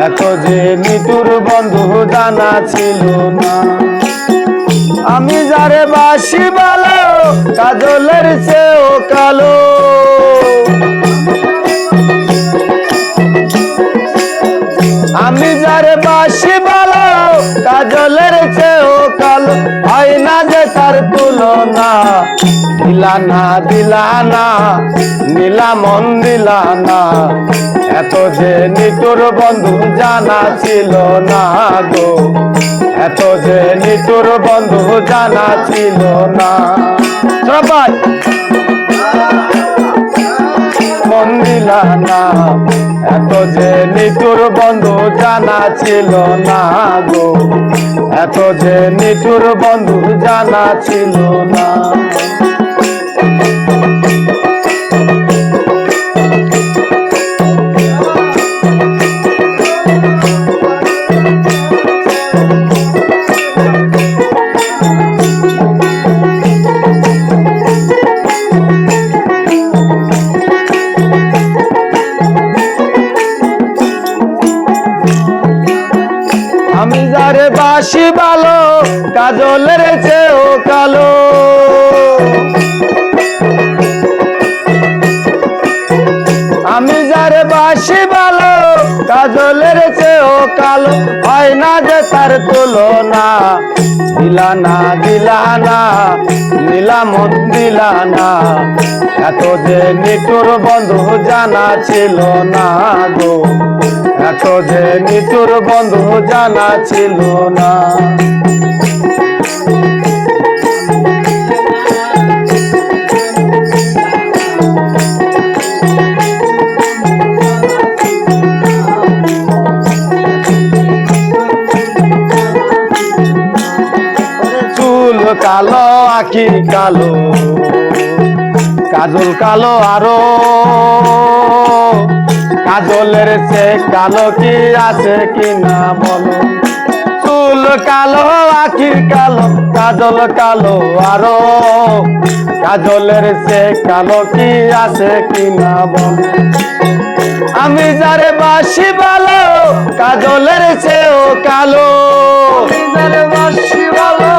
এত যে নিটুর বন্ধু জানা ছিল না। আমি যারে বাসি ভালো কাজলের চেয়েও কালো, আমি যারে বাসি ভালো কাজলের চেয়েও কালো, হয় না যে তার তুলনা। দিলানা দিলানা নীলা মন দিলানা, এত যে নিটুর বন্ধু জানা ছিল না গো, এত যে নিটুর বন্ধু জানা ছিল না। সবাই মন দিলানা, এত যে নিটুর বন্ধু জানা ছিল না গো, এত যে নিটুর বন্ধু জানা ছিল না। আমি যারে বাসি ভালো কাজলের চেয়েও কালো, আমি যারে বাসি ভালো কাজলের চেয়েও কালো, হয় না যে তার তুলনা। দিলানা দিলানা নীলা মন দিলানা, এত যে নিটুর বন্ধু জানা ছিল না গো, এত যে নিটুর বন্ধু জানা ছিল না। চুল কালো আখি কালো কাজল কালো আরো, কাজলের সে কালো কি আছে কিনা বলো। চুল কালো আখি কালো কাজল কালো আরো, কাজলের সে কালো কি আছে কিনা বলো। আমি যারে বাসি ভালো কাজলের চেয়েও কালো, আমি যারে বাসি ভালো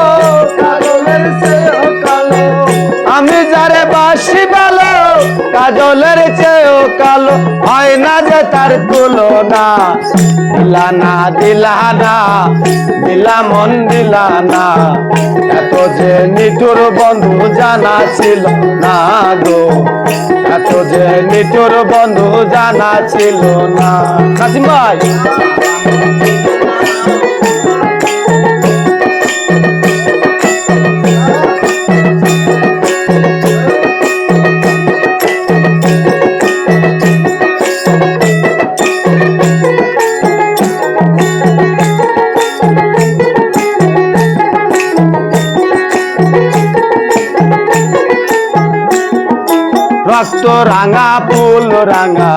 কাজলের চেয়েও কালো, আমি যারে বাসি ভালো কাজলের চেয়েও কালো, হয় না যে তার তুলনা। দিলানা দিলানা নীলা মন দিলানা, এত যে নিটুর বন্ধু জানা ছিল না গো, এত যে নিটুর বন্ধু জানা ছিল না। কাসিম ভাই রক্ত রাঙা ফুল রাঙা,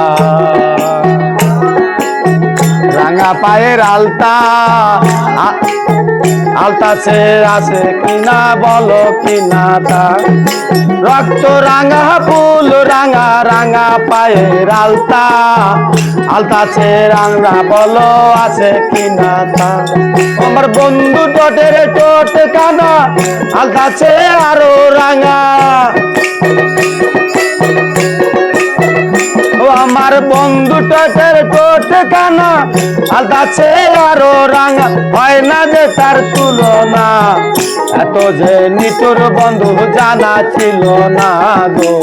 রাঙা পায়ের আলতা, আলতা সে আছে কিনা বলো কিনা তা। রক্ত রাঙা ফুল রাঙা, রাঙা পায়ের আলতা, আলতা সে রাঙা বলো আছে কিনা তা। আমার বন্ধু টোটের টোট কানা, আলতা সে আরো রাঙা, আমার বন্ধু টোটের টোট কানা, আলতা সে আরো রাঙা, হয় না যে তার তুলনা। এত যে নিটুর বন্ধু জানা ছিল না গো,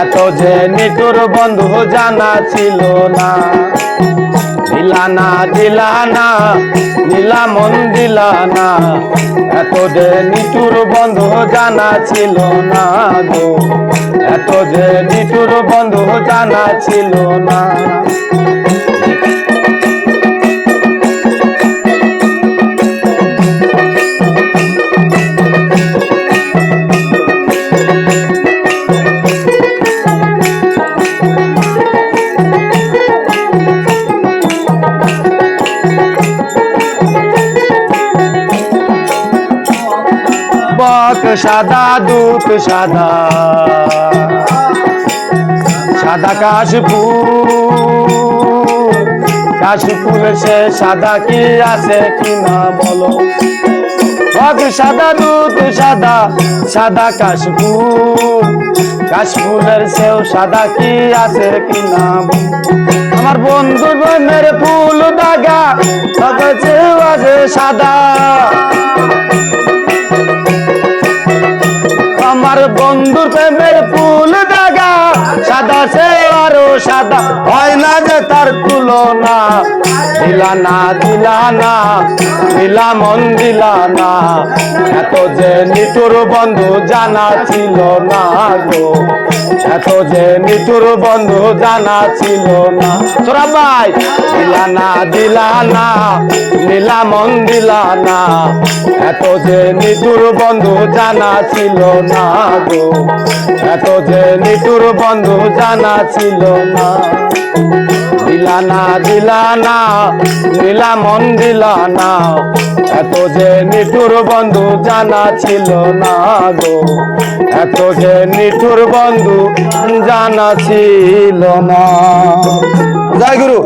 এত যে নিটুর বন্ধু জানা ছিল না। দিলানা দিলানা নীলা মন দিলানা, এত যে নিটুর বন্ধু জানা ছিল না গো, এত যে নিটুর বন্ধু জানা ছিল না। বক সাদা দুধ সাদা, সাদা কাশফুল কাশফুল সে সাদা কি আছে কিনা বলো হক সাদা দুধ সাদা সাদা কাশফুল কাশফুলের সেও সাদা কি আছে কিনা আমার বন্ধুর প্রেমের ফুল দাগা তবে সেও আছে সাদা আমার বন্ধুর প্রেমের ফুল দাগা সাদা সে আরো সাদা হয় না যে তার তুলনা দিলানা দিলানা দিলা মন দিলানা এত যে নিঠুর বন্ধু জানা ছিল না গো এত যে নিঠুর বন্ধু জানা ছিল না তোরা ভাই দিলানা দিলানা নীলা মন দিলানা এত যে নিঠুর বন্ধু জানা ছিল না গো এত যে নিঠুর বন্ধু জানা ছিল না দিলানা দিলানা নীলা মন দিলানা এত যে নিঠুর বন্ধু জানা ছিল না গো এত যে নিঠুর বন্ধু জানা ছিল না জয় গুরু।